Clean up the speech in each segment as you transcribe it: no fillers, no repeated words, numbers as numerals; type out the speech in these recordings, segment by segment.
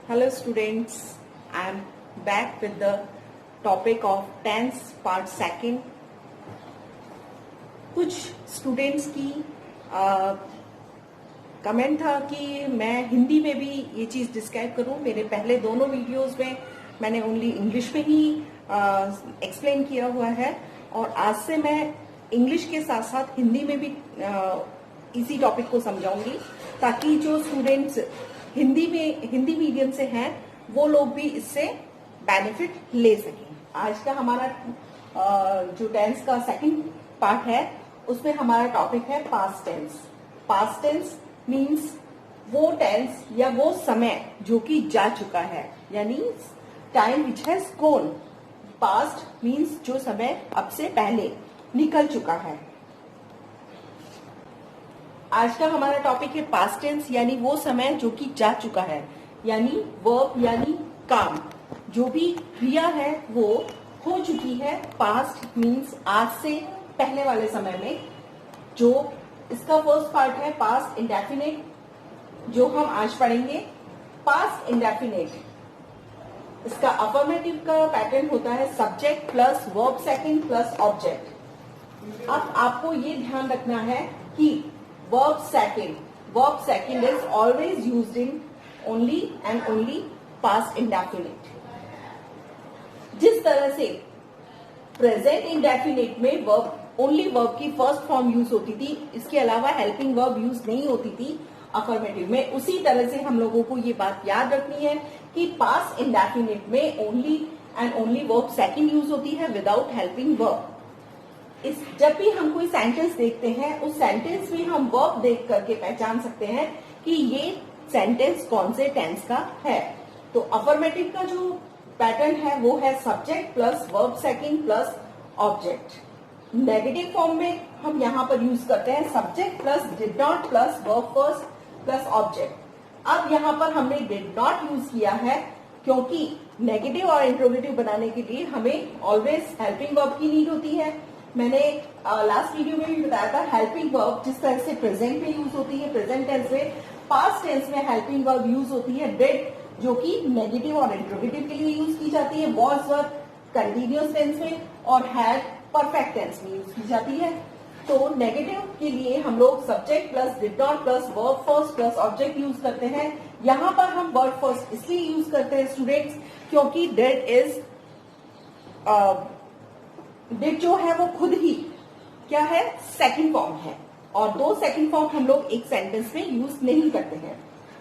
Hello students, I am back with the topic of tense part second. कुछ students की comment था कि मैं हिंदी में भी ये चीज़ डिस्क्राइब करूं। मेरे पहले दोनों वीडियोस में मैंने ओनली इंग्लिश में ही एक्सप्लेन किया हुआ है और आज से मैं इंग्लिश के साथ साथ हिंदी में भी इसी टॉपिक को समझाऊंगी ताकि जो स्टूडेंट्स हिंदी मीडियम से हैं वो लोग भी इससे बेनिफिट ले सकें। आज का हमारा जो टेंस का सेकंड पार्ट है उसमें हमारा टॉपिक है past tense. Past tense means वो टेंस या वो समय जो कि जा चुका है, यानी time which has gone. Past means जो समय अब से पहले निकल चुका है। आज का हमारा टॉपिक है पास्ट टेंस, यानी वो समय जो कि जा चुका है, यानी वर्ब यानी काम। जो भी क्रिया है वो हो चुकी है। पास्ट मीन्स आज से पहले वाले समय में। जो इसका फर्स्ट पार्ट है पास्ट इंडेफिनिट, जो हम आज पढ़ेंगे। पास्ट इंडेफिनिट, इसका अफर्मेटिव का पैटर्न होता है subject plus verb second plus object. अब आपको ये ध्यान रखना है कि verb second is always used in only and only past indefinite। जिस तरह से present indefinite में only verb की फर्स्ट फॉर्म यूज होती थी, इसके अलावा हेल्पिंग वर्ब यूज नहीं होती थी अफर्मेटिव में, उसी तरह से हम लोगों को ये बात याद रखनी है कि पास्ट इंडेफिनिट में only and only verb second use होती है विदाउट हेल्पिंग वर्ब। जब भी हम कोई सेंटेंस देखते हैं उस सेंटेंस में हम वर्ब देख करके पहचान सकते हैं कि ये सेंटेंस कौन से टेंस का है। तो अफर्मेटिव का जो पैटर्न है वो है subject plus verb second plus object. Negative form में हम यहाँ पर यूज करते हैं subject plus did not plus verb first plus object. अब यहाँ पर हमने डिड नॉट यूज किया है क्योंकि नेगेटिव और इंट्रोगेटिव बनाने के लिए हमें ऑलवेज हेल्पिंग वर्ब की नीड होती है। मैंने लास्ट वीडियो में भी बताया था हेल्पिंग वर्ब जिस तरह से प्रेजेंट में यूज होती है प्रेजेंट टेंस में, पास्ट टेंस में हेल्पिंग वर्ब यूज होती है डिड, जो कि नेगेटिव और इंट्रोगेटिव के लिए यूज की जाती है। वॉज वर्ब कंटिन्यूअस टेंस में और हैड परफेक्ट टेंस में यूज की जाती है। तो नेगेटिव के लिए हम लोग subject plus did not plus verb first plus object use करते हैं। यहाँ पर हम वर्ब फर्स्ट इसलिए यूज करते हैं स्टूडेंट्स क्योंकि डिड जो है वो खुद ही क्या है, सेकंड फॉर्म है और दो सेकंड फॉर्म हम लोग एक सेंटेंस में यूज नहीं करते हैं।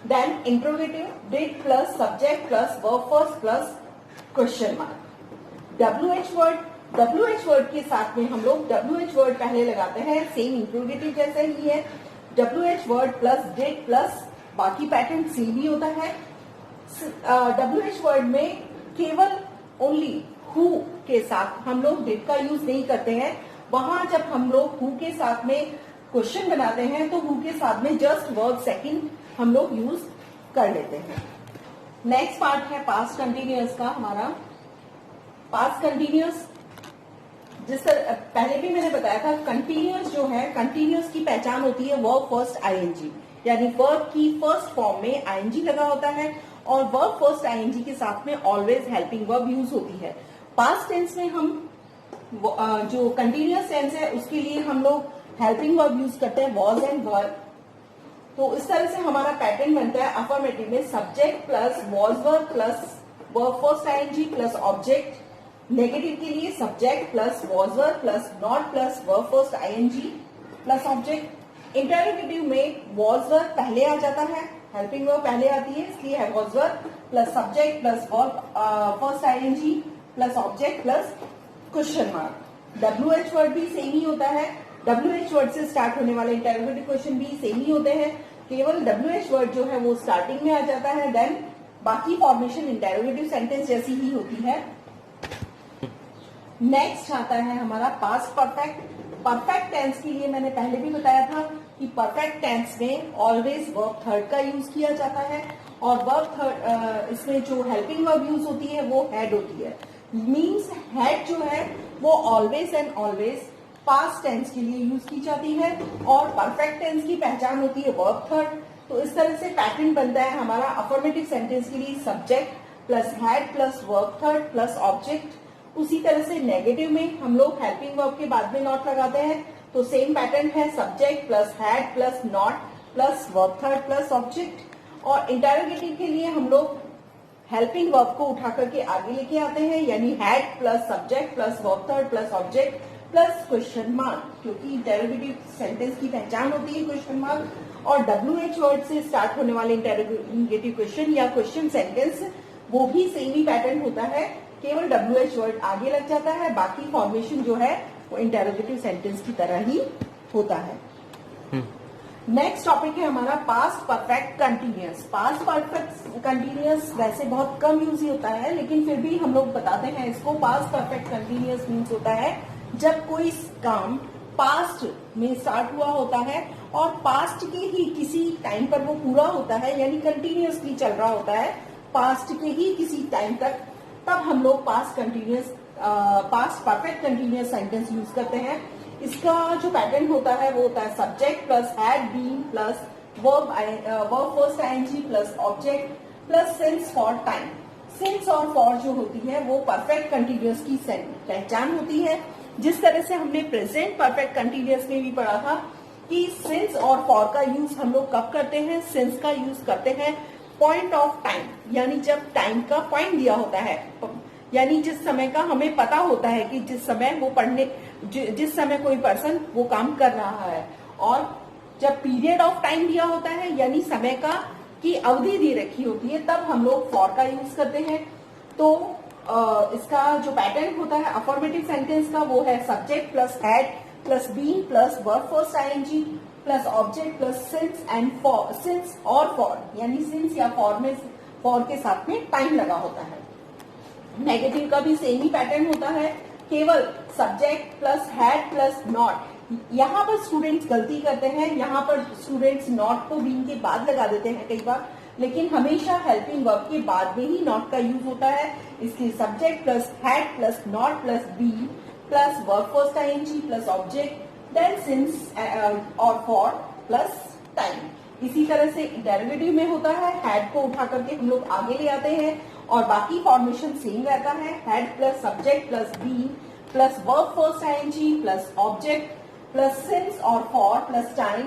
Then interrogative did plus subject plus verb first plus question mark. WH word के साथ में हम लोग WH वर्ड पहले लगाते हैं, सेम इंट्रोगेटिव जैसा ही है। WH word plus did plus बाकी पैटर्न सेम ही होता है। WH वर्ड में केवल ओनली हु के साथ हम लोग डिड का यूज नहीं करते हैं। वहां जब हम लोग हु के साथ में क्वेश्चन बनाते हैं तो हु के साथ में जस्ट वर्ब सेकंड हम लोग यूज कर लेते हैं। नेक्स्ट पार्ट है पास्ट कंटिन्यूअस का हमारा। पास्ट कंटिन्यूअस जिस तरह पहले भी मैंने बताया था, कंटिन्यूअस जो है कंटिन्यूअस की पहचान होती है वर्ब फर्स्ट आईएनजी, यानी वर्ब की फर्स्ट फॉर्म में आईएनजी लगा होता है और वर्ब फर्स्ट आईएनजी के साथ में ऑलवेज हेल्पिंग वर्ब यूज होती है। पास्ट टेंस में हम जो कंटिन्यूअस टेंस है उसके लिए हम लोग हेल्पिंग वर्ब यूज करते हैं वॉज एंड वर। तो इस तरह से हमारा पैटर्न बनता है अफर्मेटिव में subject plus was were plus verb first ING plus object. Negative के लिए subject plus was were plus not plus verb first ING plus object. Interrogative में वॉज वर पहले आ जाता है, हेल्पिंग वर्ब पहले आती है, इसलिए was were plus subject plus verb first ING plus object plus question mark. WH word भी सेम ही होता है, WH वर्ड से स्टार्ट होने वाले इंटरोगेटिव क्वेश्चन भी सेम ही होते हैं, केवल WH वर्ड जो है वो स्टार्टिंग में आ जाता है, देन बाकी फॉर्मेशन इंटरोगेटिव सेंटेंस जैसी ही होती है। नेक्स्ट आता है हमारा पास्ट परफेक्ट। परफेक्ट टेंस के लिए मैंने पहले भी बताया था कि परफेक्ट टेंस में ऑलवेज वर्ब थर्ड का यूज किया जाता है और वर्ब थर्ड इसमें जो हेल्पिंग वर्ब यूज होती है वो हैड होती है। मीन्स हैड जो है वो always and always past tense के लिए यूज की जाती है और परफेक्ट टेंस की पहचान होती है वर्ब थर्ड। तो इस तरह से पैटर्न बनता है हमारा अफर्मेटिव सेंटेंस के लिए, subject plus had plus verb third plus object. उसी तरह से नेगेटिव में हम लोग हेल्पिंग वर्ब के बाद में नॉट लगाते हैं, तो सेम पैटर्न है, subject plus had plus not plus verb third plus object. और इंटरोगेटिव के लिए हम लोग हेल्पिंग वर्ब को उठा करके आगे लेके आते हैं, यानी had plus subject plus verb third plus object plus question mark, क्योंकि इंटरोगेटिव सेंटेंस की पहचान होती है क्वेश्चन मार्क। और WH वर्ड से स्टार्ट होने वाले इंटरोगेटिव क्वेश्चन या क्वेश्चन सेंटेंस, वो भी सेम ही पैटर्न होता है, केवल WH वर्ड आगे लग जाता है, बाकी फॉर्मेशन जो है वो इंटरोगेटिव सेंटेंस की तरह ही होता है। नेक्स्ट टॉपिक है हमारा past perfect continuous. Past perfect continuous वैसे बहुत कम यूज ही होता है, लेकिन फिर भी हम लोग बताते हैं इसको। पास्ट परफेक्ट कंटिन्यूअस मीन्स होता है जब कोई काम पास्ट में स्टार्ट हुआ होता है और पास्ट के ही किसी टाइम पर वो पूरा होता है, यानी कंटिन्यूअसली चल रहा होता है पास्ट के ही किसी टाइम तक, तब हम लोग past perfect continuous sentence use करते हैं। इसका जो पैटर्न होता है वो होता है subject plus had been plus verb first ING plus object plus since for time. Since और फॉर जो होती है वो परफेक्ट कंटिन्यूअस की पहचान होती है। जिस तरह से हमने प्रेजेंट परफेक्ट कंटिन्यूअस में भी पढ़ा था कि सिंस और फॉर का यूज हम लोग कब करते हैं, सिंस का यूज करते हैं पॉइंट ऑफ टाइम, यानी जब टाइम का पॉइंट दिया होता है, यानी जिस समय का हमें पता होता है कि जिस समय कोई पर्सन वो काम कर रहा है, और जब पीरियड ऑफ टाइम दिया होता है यानी समय का की अवधि दी रखी होती है, तब हम लोग फॉर का यूज करते हैं। तो इसका जो पैटर्न होता है अफर्मेटिव सेंटेंस का वो है subject plus had plus been plus verb first ING plus object plus since and for, since और फॉर, यानी सिंस या फॉर में फॉर के साथ में टाइम लगा होता है। नेगेटिव का भी सेम ही पैटर्न होता है, केवल subject plus had plus not. यहाँ पर स्टूडेंट्स गलती करते हैं, यहाँ पर स्टूडेंट्स नॉट को बीन के बाद लगा देते हैं कई बार, लेकिन हमेशा हेल्पिंग वर्ब के बाद में ही नॉट का यूज होता है। इसलिए subject plus had plus not plus been plus verb first ING plus object then since और फॉर प्लस टाइम। इसी तरह से इंटरोगेटिव में होता है, हैड को उठा करके हम लोग आगे ले आते हैं और बाकी फॉर्मेशन सेम रहता है, had plus subject plus been plus verb first ING plus object plus since और for plus time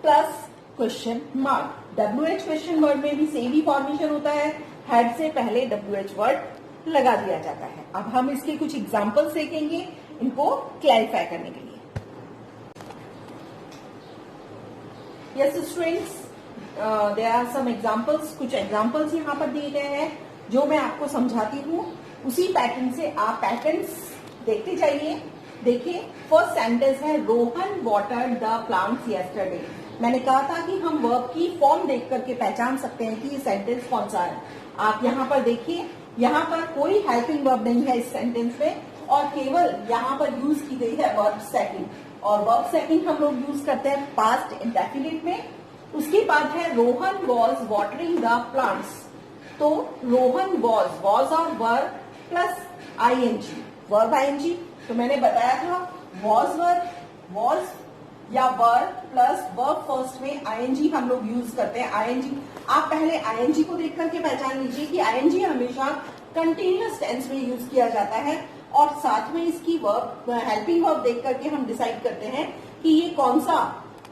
plus question mark. WH question word में भी सेम ही फॉर्मेशन होता है, हेड से पहले WH वर्ड लगा दिया जाता है। अब हम इसके कुछ एग्जाम्पल्स देखेंगे इनको क्लैरिफाई करने के लिए। Yes students, there are some examples, कुछ एग्जाम्पल्स यहाँ पर दिए गए हैं जो मैं आपको समझाती हूँ। उसी पैटर्न से आप पैटर्न्स देखते जाइए। देखिए, फर्स्ट सेंटेंस है Rohan watered the plants yesterday. मैंने कहा था कि हम वर्ब की फॉर्म देख करके पहचान सकते हैं कि ये सेंटेंस कौन सा है। आप यहाँ पर देखिए, यहाँ पर कोई हेल्पिंग वर्ब नहीं है इस सेंटेंस में, और केवल यहाँ पर यूज की गई है वर्ब सेकंड, और वर्ब सेकंड हम लोग यूज करते हैं पास्ट इंडेफिनिट में। उसके बाद है Rohan was watering the plants. तो रोहन वॉज और verb plus ING, verb ING. तो मैंने बताया था वॉज या वर्ब प्लस वर्ब फर्स्ट में आईएनजी हम लोग यूज करते हैं। आईएनजी आप पहले आईएनजी को देख करके पहचान लीजिए कि आईएनजी हमेशा कंटिन्यूअस टेंस में यूज किया जाता है, और साथ में इसकी वर्ब हेल्पिंग वर्ब देख करके हम डिसाइड करते हैं कि ये कौन सा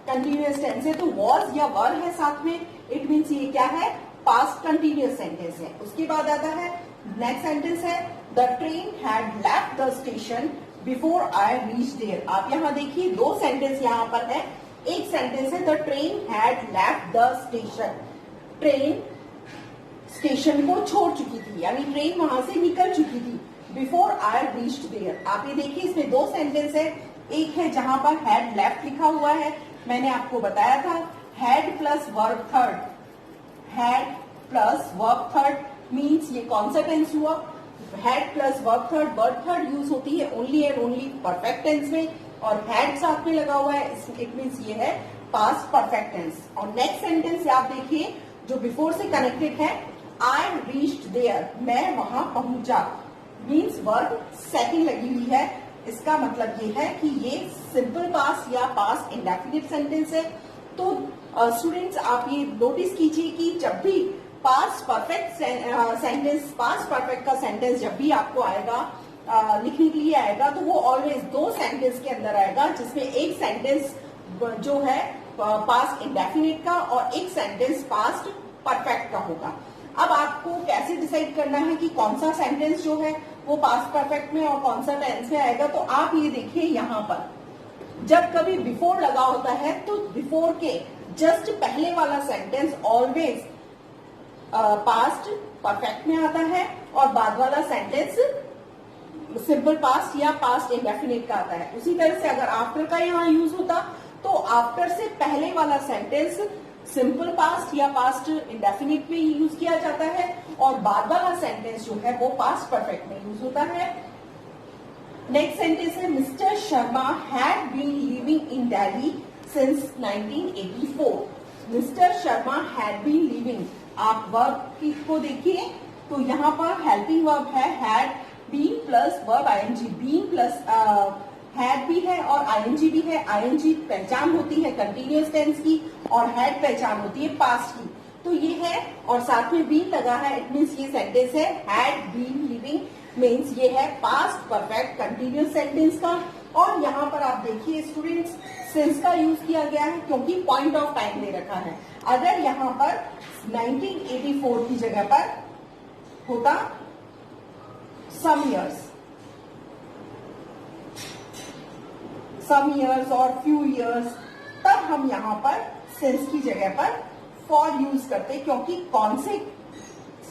कंटिन्यूअस टेंस है। तो वॉज या वर है साथ में, इट मीन्स ये क्या है, पास्ट कंटिन्यूअस सेंटेंस है। उसके बाद आता है नेक्स्ट सेंटेंस है the train had left the station before I reach there. आप यहाँ देखिए, दो सेंटेंस यहाँ पर है। एक सेंटेंस है the train had left the station, train station को छोड़ चुकी थी, यानी ट्रेन वहां से निकल चुकी थी। बिफोर आई रीच्ड देयर, आप ये देखिए इसमें दो सेंटेंस है। एक है जहां पर हैड लेफ्ट लिखा हुआ है, मैंने आपको बताया था had plus verb third, had plus verb third means ये कौन सा टेंस हुआ, had plus verb third use होती है only and only perfect tense में, और हैड साथ में लगा हुआ है, इट मीन्स ये है पास्ट परफेक्ट टेंस। और नेक्स्ट सेंटेंस आप देखिए जो बिफोर से कनेक्टेड है, आई रीच्ड देयर, मैं वहां पहुंचा, मीन्स वर्ब सेकंड लगी हुई है। इसका मतलब ये है कि ये सिंपल पास्ट या पास्ट इंडेफिनिट सेंटेंस है। तो स्टूडेंट्स आप ये नोटिस कीजिए कि जब भी past perfect sentence, past perfect का सेंटेंस जब भी आपको आएगा, लिखने के लिए आएगा, तो वो ऑलवेज दो सेंटेंस के अंदर आएगा, जिसमें एक सेंटेंस जो है पास्ट इंडेफिनिट का और एक सेंटेंस पास्ट परफेक्ट का होगा। अब आपको कैसे डिसाइड करना है कि कौन सा सेंटेंस जो है वो पास्ट परफेक्ट में और कौन सा टेंस में आएगा, तो आप ये देखिए यहाँ पर जब कभी बिफोर लगा होता है तो बिफोर के जस्ट पहले वाला सेंटेंस ऑलवेज पास्ट परफेक्ट में आता है और बाद वाला सेंटेंस सिंपल पास्ट या पास्ट इंडेफिनिट का आता है। उसी तरह से अगर आफ्टर का यहाँ यूज होता तो आफ्टर से पहले वाला सेंटेंस सिंपल पास्ट या पास्ट इंडेफिनिट में यूज किया जाता है और बाद वाला सेंटेंस जो है वो पास्ट परफेक्ट में यूज होता है। नेक्स्ट सेंटेंस है mister Sharma had been living in Delhi since 1984। Mister Sharma had been living, आप वर्ब को देखिए तो यहाँ पर हेल्पिंग वर्ब है had been plus verb ING, been plus had भी है और आईएनजी भी है। आईएनजी पहचान होती है कंटिन्यूअस टेंस की और हैड पहचान होती है पास्ट की, तो ये है और साथ में बीन लगा है, इट मीन्स ये सेंटेंस है हैड बीन लिविंग, मीन्स ये है पास्ट परफेक्ट कंटिन्यूअस सेंटेंस का। और यहाँ पर आप देखिए स्टूडेंट्स सिंस का यूज किया गया है क्योंकि पॉइंट ऑफ टाइम दे रखा है। अगर यहाँ पर 1984 की जगह पर होता सम इयर्स और फ्यू इयर्स, तब हम यहाँ पर सिंस की जगह पर फॉर यूज करते, क्योंकि कौन से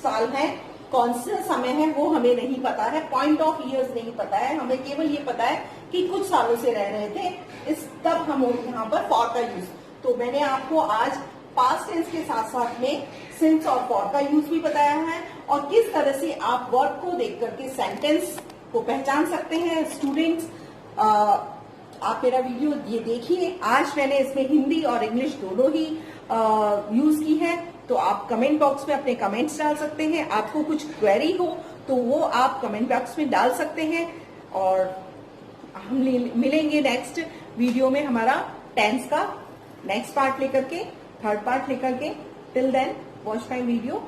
साल है कौन सा समय है वो हमें नहीं पता है, पॉइंट ऑफ ईयर्स नहीं पता है, हमें केवल ये पता है कि कुछ सालों से रह रहे थे, इस तब हम यहाँ पर फॉर का यूज। तो मैंने आपको आज पास्ट टेंस के साथ साथ में सिंस और फॉर का यूज भी बताया है और किस तरह से आप वर्ब को देख करके सेंटेंस को पहचान सकते हैं। स्टूडेंट्स आप मेरा वीडियो ये देखिए, आज मैंने इसमें हिंदी और इंग्लिश दोनों ही यूज की है, तो आप कमेंट बॉक्स में अपने कमेंट्स डाल सकते हैं। आपको कुछ क्वेरी हो तो वो आप कमेंट बॉक्स में डाल सकते हैं और हम मिलेंगे नेक्स्ट वीडियो में हमारा टेंस का नेक्स्ट पार्ट लेकर के, थर्ड पार्ट लेकर के। Till then watch my video.